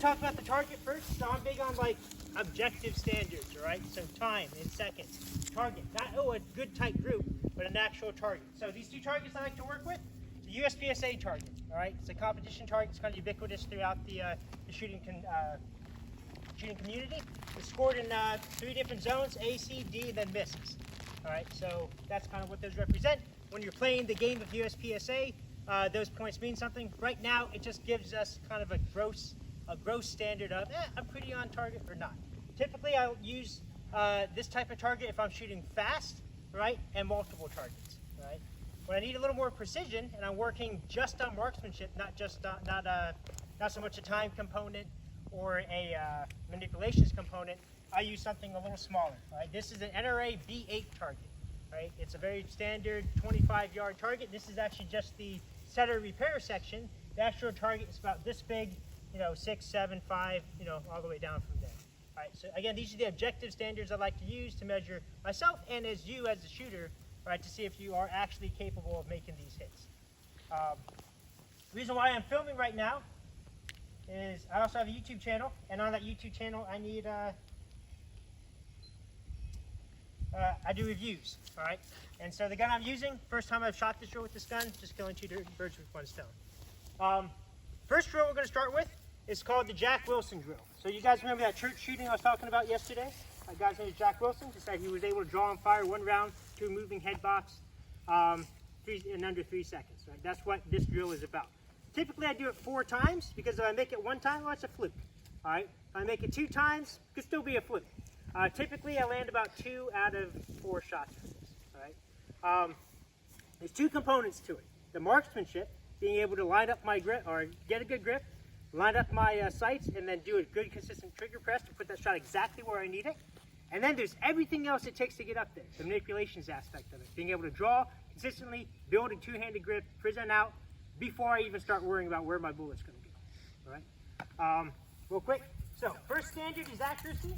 Talk about the target first. So I'm big on like objective standards, all right? So time in seconds. Target, not a good tight group, but an actual target. So these two targets I like to work with, the USPSA target, all right? It's a competition target. It's kind of ubiquitous throughout the shooting community. It's scored in 3 different zones: A, C, D, and then misses. All right, so that's kind of what those represent. When you're playing the game of USPSA, those points mean something. Right now, it just gives us kind of a gross standard of, I'm pretty on target or not. Typically, I'll use this type of target if I'm shooting fast, right, and multiple targets, right? When I need a little more precision and I'm working just on marksmanship, not so much a time component or a manipulations component, I use something a little smaller, right? This is an NRA B8 target, right? It's a very standard 25-yard target. This is actually just the setter repair section. The actual target is about this big, 6, 7, 5, all the way down from there. All right, so again, these are the objective standards I like to use to measure myself and as you as a shooter, right, to see if you are actually capable of making these hits. The reason why I'm filming right now is I also have a YouTube channel, and on that YouTube channel I need, I do reviews, all right? And so the gun I'm using, first time I've shot this drill with this gun, just killing 2 birds with 1 stone. First drill we're going to start with is called the Jack Wilson drill. So you guys remember that church shooting I was talking about yesterday? A guy's name is Jack Wilson. Just said he was able to draw and fire 1 round to a moving head box in under 3 seconds. Right? That's what this drill is about. Typically I do it 4 times because if I make it 1 time, well, it's a fluke. All right? If I make it 2 times, it could still be a fluke. Typically I land about 2 out of 4 shots for this. All right? There's 2 components to it. The marksmanship, being able to line up my grip or get a good grip, line up my sights, and then do a good consistent trigger press to put that shot exactly where I need it. And then there's everything else it takes to get up there, the manipulations aspect of it, being able to draw consistently, build a 2-handed grip, present out before I even start worrying about where my bullet's going to go. All right, real quick. So first standard is accuracy.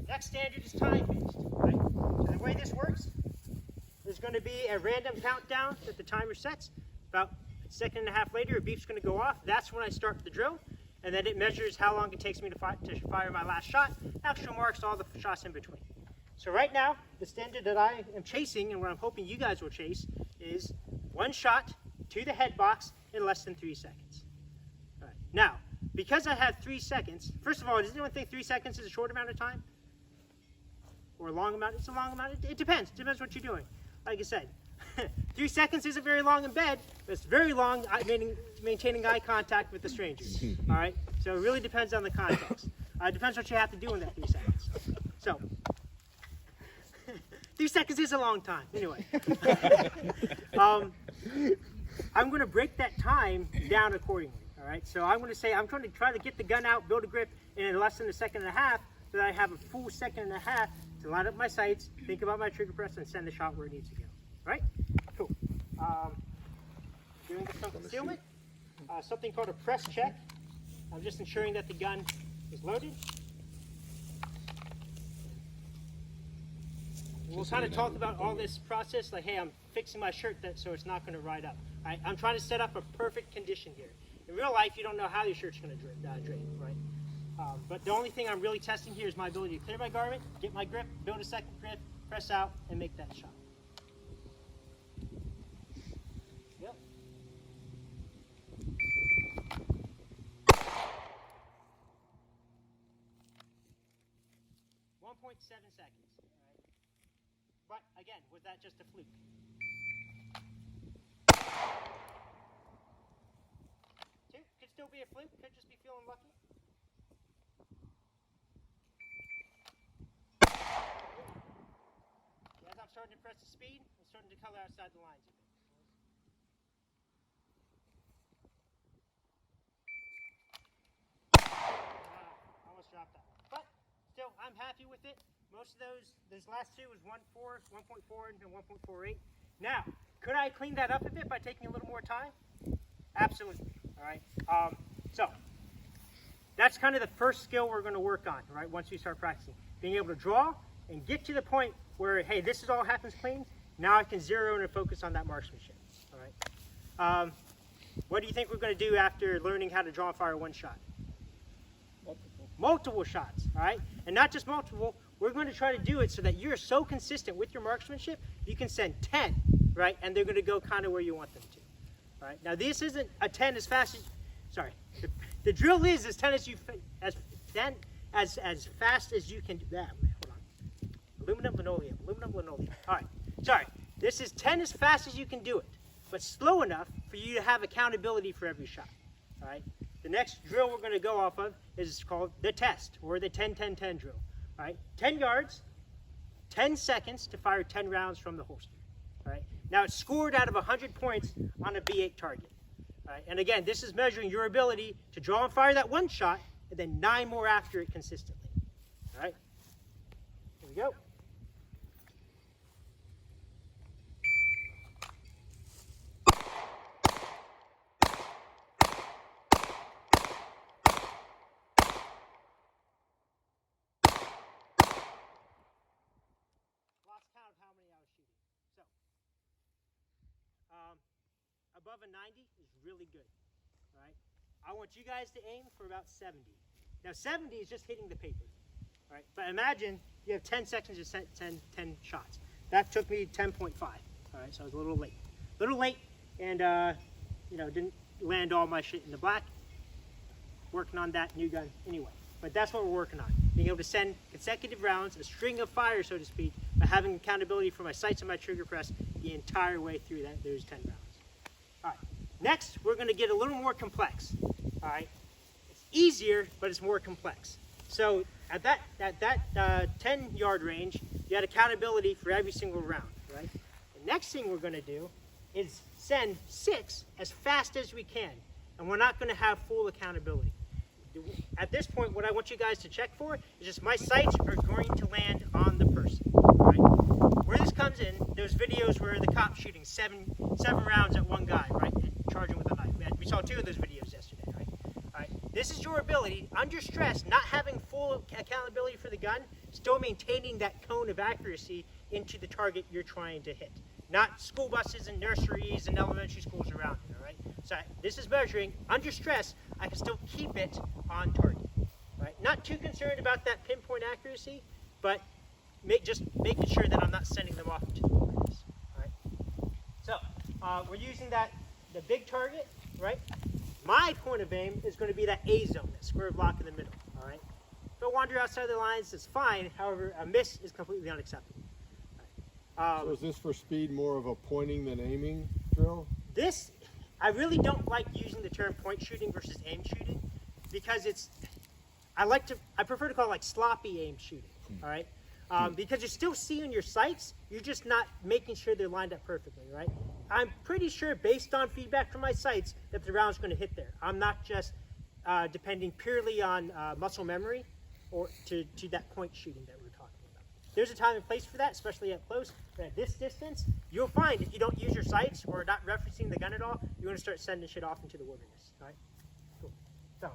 Next standard is time-based, right? So the way this works, there's going to be a random countdown that the timer sets. About a second and a half later, a beep's going to go off. That's when I start the drill, and then it measures how long it takes me to fire my last shot. Actual marks all the shots in between. So right now, the standard that I am chasing, and what I'm hoping you guys will chase, is 1 shot to the head box in less than 3 seconds. All right. Now, because I have 3 seconds, first of all, does anyone think 3 seconds is a short amount of time? Or a long amount? It's a long amount. It depends. It depends what you're doing. Like I said, 3 seconds isn't very long in bed, but it's very long maintaining eye contact with the strangers. All right? So it really depends on the context. It depends what you have to do in that 3 seconds. So, 3 seconds is a long time. Anyway. I'm going to break that time down accordingly. All right? So I'm going to say I'm trying to try to get the gun out, build a grip in less than a second and a half, so that I have a full second and a half to line up my sights, think about my trigger press, and send the shot where it needs to go. Right? Cool. Doing some concealment. Something called a press check. I'm just ensuring that the gun is loaded. We'll kind of talk about all this process, like, hey, I'm fixing my shirt so it's not going to ride up. I'm trying to set up a perfect condition here. In real life, you don't know how your shirt's going to drape, right? But the only thing I'm really testing here is my ability to clear my garment, get my grip, build a second grip, press out, and make that shot. Yep. 1.7 seconds. All right. But again, was that just a fluke? Could still be a fluke, could just be feeling lucky. As I'm starting to press the speed, I'm starting to color outside the lines a bit. Almost dropped that one. But still, I'm happy with it. Most of those last 2 was 1.4, and 1.48. Now, could I clean that up a bit by taking a little more time? Absolutely. All right. So that's kind of the first skill we're going to work on, right? Once we start practicing, being able to draw and get to the point where, hey, this is all happens clean. Now I can zero in and focus on that marksmanship. All right. What do you think we're going to do after learning how to draw and fire one shot? Multiple shots, all right? And not just multiple, we're going to try to do it so that you're so consistent with your marksmanship, you can send 10, right? And they're going to go kind of where you want them to, all right? Now, this isn't a 10 as fast as, sorry, the drill is as 10 as you, as fast as you can do that. Hold on. Aluminum, linoleum, all right, sorry. This is 10 as fast as you can do it, but slow enough for you to have accountability for every shot, all right? The next drill we're going to go off of is called the test, or the 10-10-10 drill. All right, 10 yards, 10 seconds to fire 10 rounds from the holster. All right, now it's scored out of 100 points on a B8 target. All right, and again, this is measuring your ability to draw and fire that one shot, and then 9 more after it consistently. All right, here we go. Count how many I was shooting. So, above a 90 is really good. All right, I want you guys to aim for about 70. Now, 70 is just hitting the paper. All right, but imagine you have 10 seconds to set 10 shots. That took me 10.5. All right, so I was a little late, and you know, didn't land all my shit in the black. Working on that new gun anyway. But that's what we're working on. Being able to send consecutive rounds, a string of fire, so to speak, by having accountability for my sights and my trigger press the entire way through those 10 rounds. All right, next we're going to get a little more complex. All right, it's easier, but it's more complex. So at that 10-yard range, you had accountability for every single round, right? The next thing we're going to do is send 6 as fast as we can, and we're not going to have full accountability. At this point, what I want you guys to check for is just my sights are going to land on the person. Right? Where this comes in, there's videos where the cop's shooting seven rounds at one guy, right, and charging with a knife. We saw 2 of those videos yesterday, right? All right. This is your ability, under stress, not having full accountability for the gun, still maintaining that cone of accuracy into the target you're trying to hit. Not school buses and nurseries and elementary schools around here, all right? So this is measuring, under stress, I can still keep it on target, right? Not too concerned about that pinpoint accuracy, but just making sure that I'm not sending them off into the wilderness, all right? So we're using the big target, right? My point of aim is going to be that A zone, that square block in the middle, all right? If I wander outside the lines, it's fine. However, a miss is completely unacceptable. So is this for speed more of a pointing than aiming drill? This, I really don't like using the term point shooting versus aim shooting, because I prefer to call it like sloppy aim shooting, all right? Because you're still seeing your sights, you're just not making sure they're lined up perfectly, right? I'm pretty sure, based on feedback from my sights, that the round's going to hit there. I'm not just depending purely on muscle memory or to that point shooting that we're talking about. There's a time and place for that, especially up close. But at this distance, you'll find if you don't use your sights or not referencing the gun at all, you're going to start sending shit off into the wilderness. All right? Cool. So,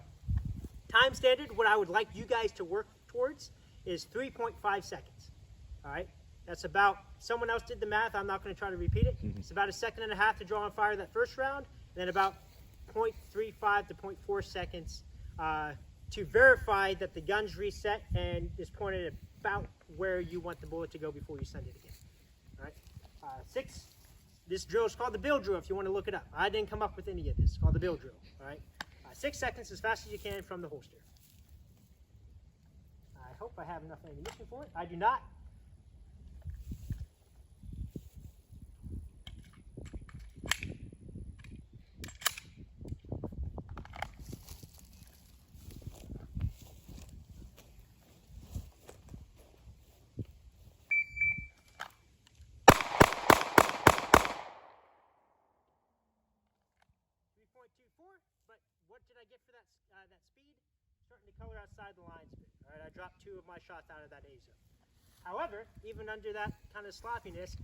time standard, what I would like you guys to work towards is 3.5 seconds. All right? That's about, someone else did the math, I'm not going to try to repeat it. It's about 1.5 seconds to draw and fire that first round, and then about 0.35 to 0.4 seconds to verify that the gun's reset and is pointed about where you want the bullet to go before you send it again. All right? This drill is called the bill drill if you want to look it up. I didn't come up with any of this. It's called the bill drill. All right? 6 seconds as fast as you can from the holster. I hope I have enough ammunition for it. I do not. But what did I get for that speed? Starting to color outside the lines a bit. All right, I dropped 2 of my shots out of that A zone. However, even under that kind of sloppiness,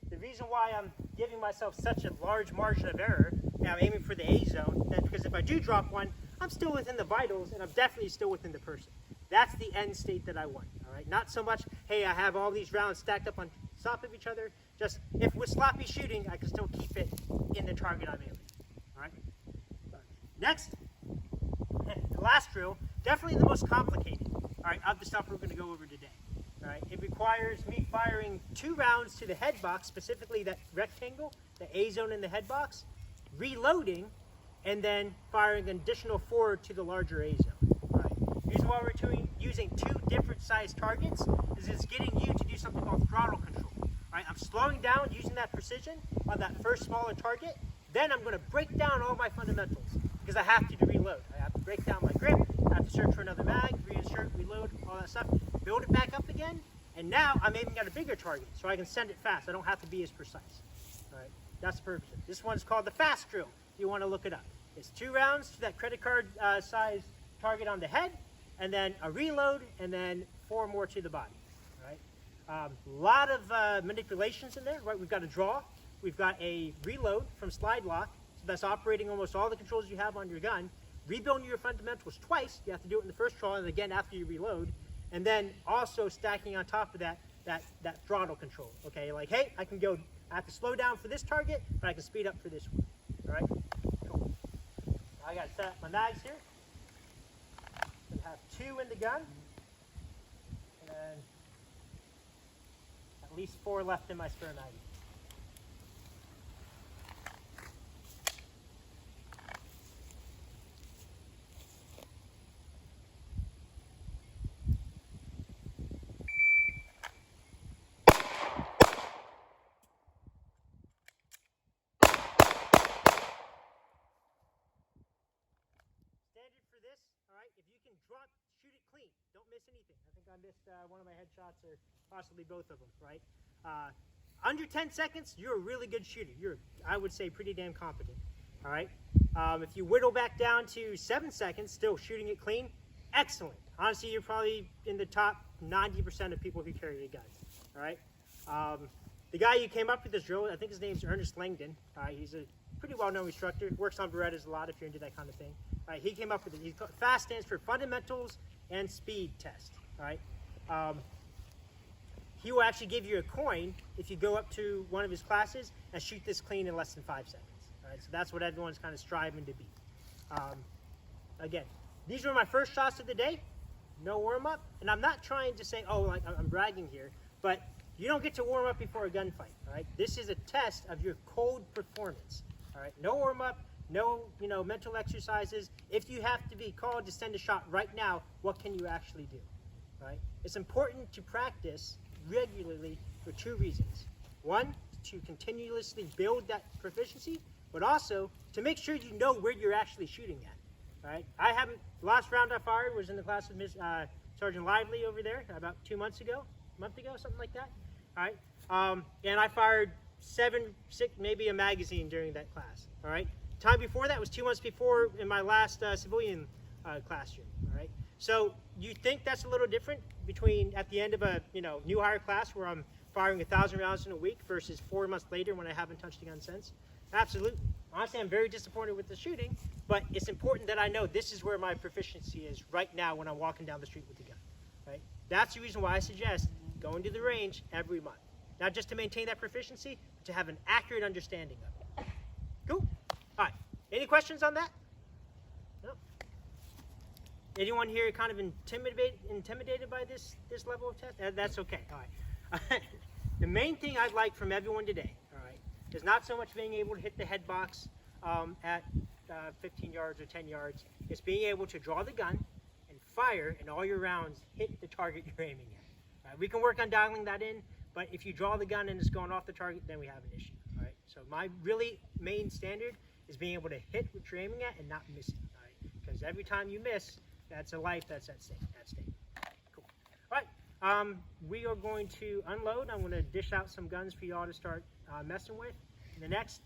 the reason why I'm giving myself such a large margin of error, and I'm aiming for the A zone, that's because if I do drop one, I'm still within the vitals, and I'm definitely still within the person. That's the end state that I want. All right, not so much, hey, I have all these rounds stacked up on top of each other. Just if with sloppy shooting, I can still keep it in the target I'm aiming. All right. Next, the last drill, definitely the most complicated. All right, of the stuff we're going to go over today. All right, it requires me firing 2 rounds to the head box, specifically that rectangle, the A zone in the head box, reloading, and then firing an additional 4 to the larger A zone. All right. The reason why we're using 2 different size targets is it's getting you to do something called throttle control. All right, I'm slowing down using that precision on that first smaller target. Then I'm going to break down all my fundamentals because I have to reload. I have to break down my grip, I have to search for another mag, reinsert, reload, all that stuff, build it back up again, and now I'm aiming at a bigger target so I can send it fast. I don't have to be as precise. All right, that's the purpose. This one's called the fast drill. If you want to look it up. It's 2 rounds to that credit card size target on the head, and then a reload, and then 4 more to the body. All right, a lot of manipulations in there. Right, we've got a draw, we've got a reload from slide lock, so that's operating almost all the controls you have on your gun. Rebuilding your fundamentals twice. You have to do it in the first draw and again after you reload, and then also stacking on top of that throttle control. Okay, like hey, I have to slow down for this target, but I can speed up for this one. All right. I got to set up my mags here. I have 2 in the gun, and at least 4 left in my spare mag. For this, all right, if you can shoot it clean, don't miss anything. I think I missed one of my headshots or possibly both of them, right? Under 10 seconds, you're a really good shooter. You're, I would say, pretty damn competent, all right? If you whittle back down to 7 seconds, still shooting it clean, excellent. Honestly, you're probably in the top 90% of people who carry a gun, all right? The guy who came up with this drill, I think his name's Ernest Langdon. He's a pretty well-known instructor, works on Berettas a lot if you're into that kind of thing. He came up with it. FAST stands for Fundamentals and Speed Test. All right. He will actually give you a coin if you go up to one of his classes and shoot this clean in less than 5 seconds. All right. So that's what everyone's kind of striving to beat. Again, these were my first shots of the day. No warm up, and I'm not trying to say, oh, like I'm bragging here, but you don't get to warm up before a gunfight. All right. This is a test of your cold performance. All right. No warm up. No, mental exercises. If you have to be called to send a shot right now, what can you actually do? Right? It's important to practice regularly for 2 reasons. One, to continuously build that proficiency, but also to make sure you know where you're actually shooting at. Right? The last round I fired was in the class with Miss Sergeant Lively over there about 2 months ago, something like that. All right? And I fired 7, 6, maybe a magazine during that class. All right? Time before that was 2 months before in my last civilian classroom. All right, so you think that's a little different between at the end of a new hire class where I'm firing 1,000 rounds in a week versus 4 months later when I haven't touched a gun since? Absolutely. Honestly, I'm very disappointed with the shooting, but it's important that I know this is where my proficiency is right now when I'm walking down the street with the gun. Right, that's the reason why I suggest going to the range every month, not just to maintain that proficiency, but to have an accurate understanding of it. Cool. All right, any questions on that? No? Anyone here kind of intimidated by this level of test? That's okay, all right. The main thing I'd like from everyone today, all right, is not so much being able to hit the head box at 15 yards or 10 yards. It's being able to draw the gun and fire, and all your rounds hit the target you're aiming at. All right, we can work on dialing that in, but if you draw the gun and it's going off the target, then we have an issue. All right, so my really main standard is being able to hit what you're aiming at and not miss it, all right? Because every time you miss, that's a life that's at stake. Cool. All right, we are going to unload. I'm going to dish out some guns for you all to start messing with. In the next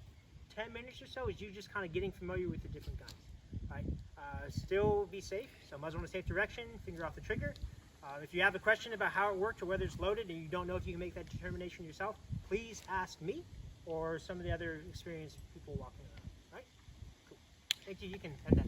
10 minutes or so is you just kind of getting familiar with the different guns. All right, still be safe. So muzzle in a safe direction, finger off the trigger. If you have a question about how it worked or whether it's loaded and you don't know if you can make that determination yourself, please ask me or some of the other experienced people walking around. All right? Cool. Thank you. You can end that video.